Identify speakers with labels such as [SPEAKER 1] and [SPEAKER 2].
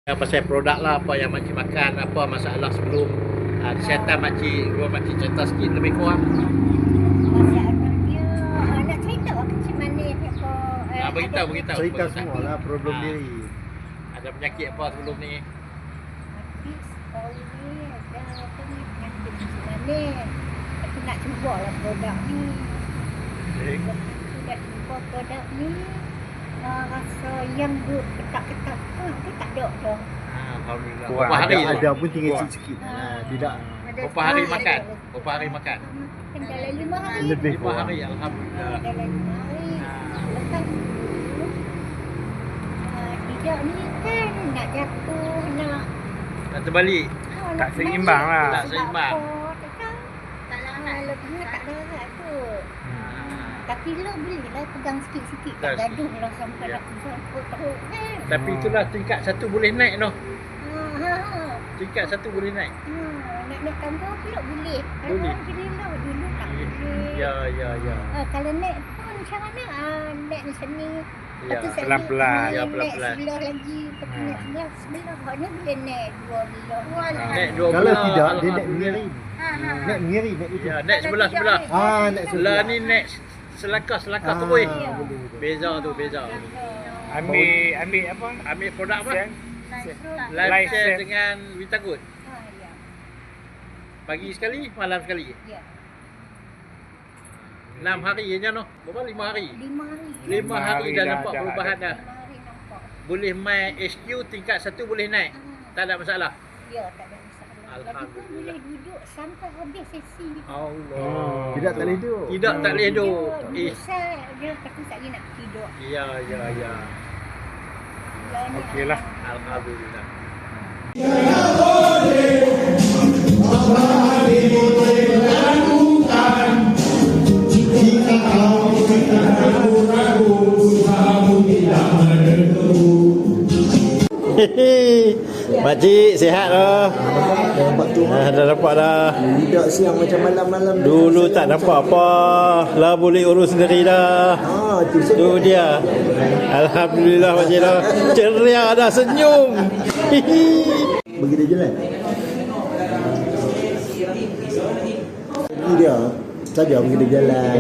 [SPEAKER 1] Pasal produk lah, apa yang makcik makan, apa masalah sebelum kesihatan makcik, dua makcik cerita sikit lebih kurang.
[SPEAKER 2] Masalah dia nak cerita kecil manis apa
[SPEAKER 1] Beritahu
[SPEAKER 3] Cerita semua lah problem diri.
[SPEAKER 1] Ada penyakit apa sebelum ni?
[SPEAKER 2] Habis sekolah ni ada apa ni penyakit kecil manis. Aku nak cuba lah produk ni. Lepas tu dah cuba produk ni, rasa yang good ketak-ketak tu tak ada dah.
[SPEAKER 1] Alhamdulillah.
[SPEAKER 3] Kurang
[SPEAKER 1] Berapa hari tu?
[SPEAKER 3] ada pun tinggal sikit-sikit. Tidak.
[SPEAKER 1] Berapa hari makan? Berapa hari makan?
[SPEAKER 2] Kan dalam 5 hari.
[SPEAKER 3] Lebih
[SPEAKER 1] 5 hari, Alhamdulillah.
[SPEAKER 2] Dalam 5 hari. Lepas tu tidak ni kan nak jatuh,
[SPEAKER 1] Nak terbalik.
[SPEAKER 4] Tak seimbang lah.
[SPEAKER 1] Tak seimbang.
[SPEAKER 2] Tak larat. Lebihnya tak larat tu. Tapi lo bolehlah pegang sikit-sikit. Tak gaduh lah sampai nak teruk kan.
[SPEAKER 1] Tapi itulah tingkat 1 boleh naik noh. Tingkat 1 boleh naik.
[SPEAKER 2] Nak tambah pula boleh.
[SPEAKER 1] Boleh.
[SPEAKER 2] Alhamdulillah dulu tak boleh.
[SPEAKER 1] Ya.
[SPEAKER 2] Kalau naik pun macam mana? Naik macam ni.
[SPEAKER 1] Ya,
[SPEAKER 2] Lepas tu saya
[SPEAKER 4] pelan-pelan.
[SPEAKER 1] Ya,
[SPEAKER 2] naik
[SPEAKER 1] pelan-pelan.
[SPEAKER 2] sebelah lagi. Lepas tu naik sebelah. Maknanya boleh naik 2 belah.
[SPEAKER 1] Naik 2
[SPEAKER 3] Kalau
[SPEAKER 1] belah.
[SPEAKER 3] tidak, dia naik
[SPEAKER 1] Alhamdulillah.
[SPEAKER 3] mengiring. Naik mengiring, naik itu.
[SPEAKER 1] Ya, naik sebelah-sebelah.
[SPEAKER 3] Naik
[SPEAKER 1] Sebelah ni naik selakar terus.
[SPEAKER 3] boleh.
[SPEAKER 1] Beza tu, beza.
[SPEAKER 4] Ambil apa?
[SPEAKER 1] Ambil produk apa?
[SPEAKER 4] Sen.
[SPEAKER 1] Live
[SPEAKER 4] Live
[SPEAKER 1] share
[SPEAKER 4] share.
[SPEAKER 1] dengan Vitagood.
[SPEAKER 2] Ya.
[SPEAKER 1] Pagi sekali, malam sekali.
[SPEAKER 2] Ya.
[SPEAKER 1] 6 hari je noh. Berapa 5 hari?
[SPEAKER 2] 5 hari.
[SPEAKER 1] 5 hari dah nampak
[SPEAKER 4] dah
[SPEAKER 1] perubahan
[SPEAKER 4] ada.
[SPEAKER 1] dah.
[SPEAKER 2] 5 hari nampak.
[SPEAKER 1] Boleh main HQ tingkat 1 boleh naik. Tak ada masalah.
[SPEAKER 2] Ya, tak ada masalah. Tapi pun
[SPEAKER 1] Alhamdulillah.
[SPEAKER 2] boleh duduk sampai habis sesi.
[SPEAKER 1] Allah.
[SPEAKER 3] Tidak tak boleh duduk.
[SPEAKER 1] Tidak tak boleh duduk.
[SPEAKER 2] Dia kata saya nak tidur.
[SPEAKER 1] Ya.
[SPEAKER 4] Okey lah.
[SPEAKER 1] Alhamdulillah. Makcik sihat dah. Dah dapat dah.
[SPEAKER 3] Tidak siang macam malam-malam.
[SPEAKER 1] Dulu tak dapat apa. Lah boleh urus sendiri dah. Tu dia. Alhamdulillah makcik dah. Ceria dah, senyum.
[SPEAKER 3] Begitu je lah. Ini dia. Saja begitu jalan.